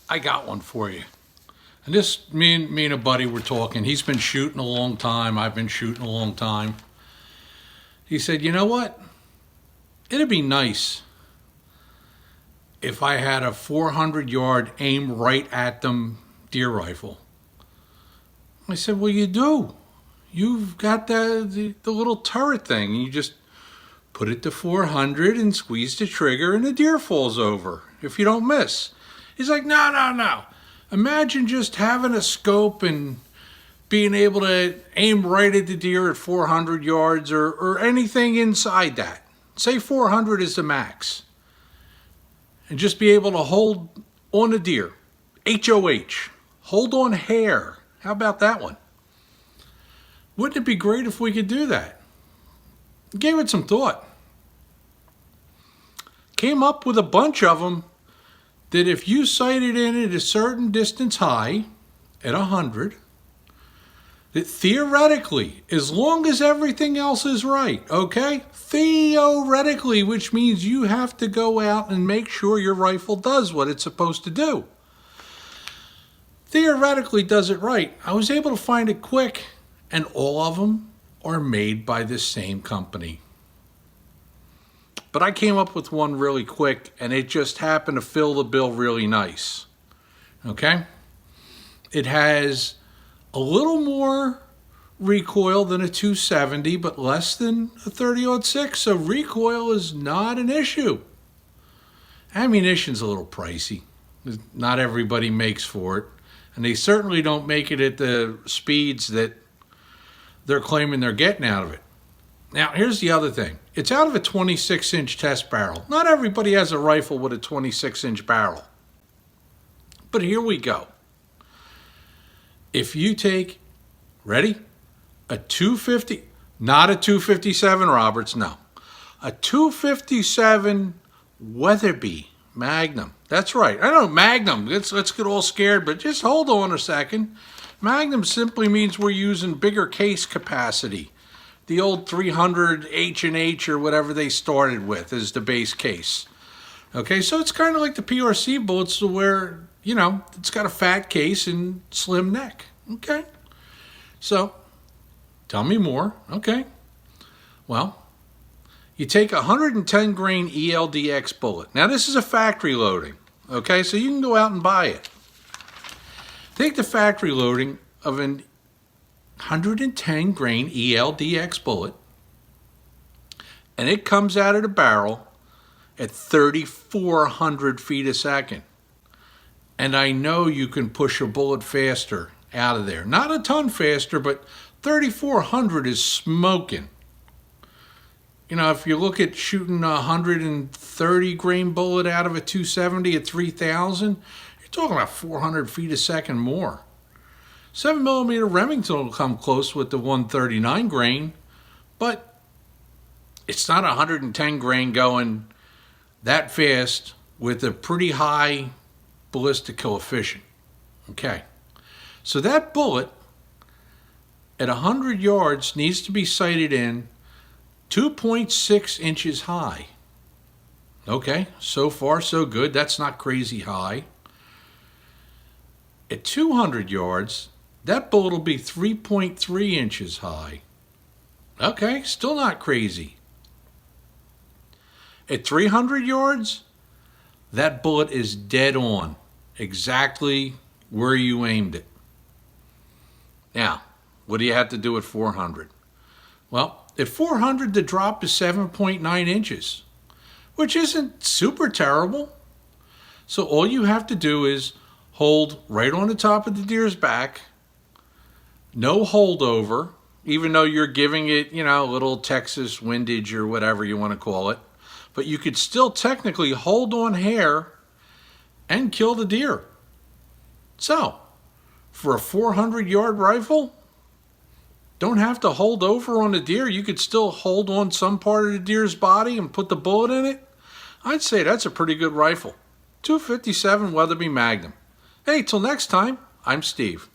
I got one for you. And this, me and a buddy were talking. He's been shooting a long time. I've been shooting a long time. He said, you know what? It'd be nice if I had a 400-yard aim right at them deer rifle. I said, well, you do. You've got the little turret thing. You just put it to 400 and squeeze the trigger and the deer falls over if you don't miss. He's like, no. Imagine just having a scope and being able to aim right at the deer at 400 yards or anything inside that. Say 400 is the max. And just be able to hold on the deer. HOH. Hold on hair. How about that one? Wouldn't it be great if we could do that? Gave it some thought. Came up with a bunch of them that if you sighted in at a certain distance high, at 100, that theoretically, as long as everything else is right, okay? Theoretically, which means you have to go out and make sure your rifle does what it's supposed to do. Theoretically does it right. I was able to find it quick, and all of them are made by the same company. But I came up with one really quick, and it just happened to fill the bill really nice. Okay? It has a little more recoil than a 270, but less than a 30-06, so recoil is not an issue. Ammunition's a little pricey. Not everybody makes for it, and they certainly don't make it at the speeds that they're claiming they're getting out of it. Now, here's the other thing. It's out of a 26-inch test barrel. Not everybody has a rifle with a 26-inch barrel. But here we go. If you take, ready? A 250, not a 257 Roberts, no. A 257 Weatherby Magnum. That's right. I know, Magnum. Let's get all scared, but just hold on a second. Magnum simply means we're using bigger case capacity. The old 300 H&H or whatever they started with is the base case. Okay, so it's kind of like the PRC bullets where, you know, it's got a fat case and slim neck. Okay, so tell me more. Okay, well, you take a 110 grain ELDX bullet. Now this is a factory loading. Okay, so you can go out and buy it. Take the factory loading of an 110 grain ELDX bullet, and it comes out of the barrel at 3,400 feet a second. And I know you can push a bullet faster out of there. Not a ton faster, but 3,400 is smoking. You know, if you look at shooting a 130 grain bullet out of a 270 at 3,000, you're talking about 400 feet a second more. 7mm Remington will come close with the 139 grain, but it's not 110 grain going that fast with a pretty high ballistic coefficient. Okay, so that bullet at 100 yards needs to be sighted in 2.6 inches high. Okay, so far so good. That's not crazy high. At 200 yards, that bullet will be 3.3 inches high. Okay, still not crazy. At 300 yards, that bullet is dead on, exactly where you aimed it. Now, what do you have to do at 400? Well, at 400, the drop is 7.9 inches, which isn't super terrible. So all you have to do is hold right on the top of the deer's back, no holdover, even though you're giving it, you know, a little Texas windage or whatever you want to call it. But you could still technically hold on hair and kill the deer. So, for a 400-yard rifle, don't have to hold over on the deer. You could still hold on some part of the deer's body and put the bullet in it. I'd say that's a pretty good rifle. 257 Weatherby Magnum. Hey, till next time, I'm Steve.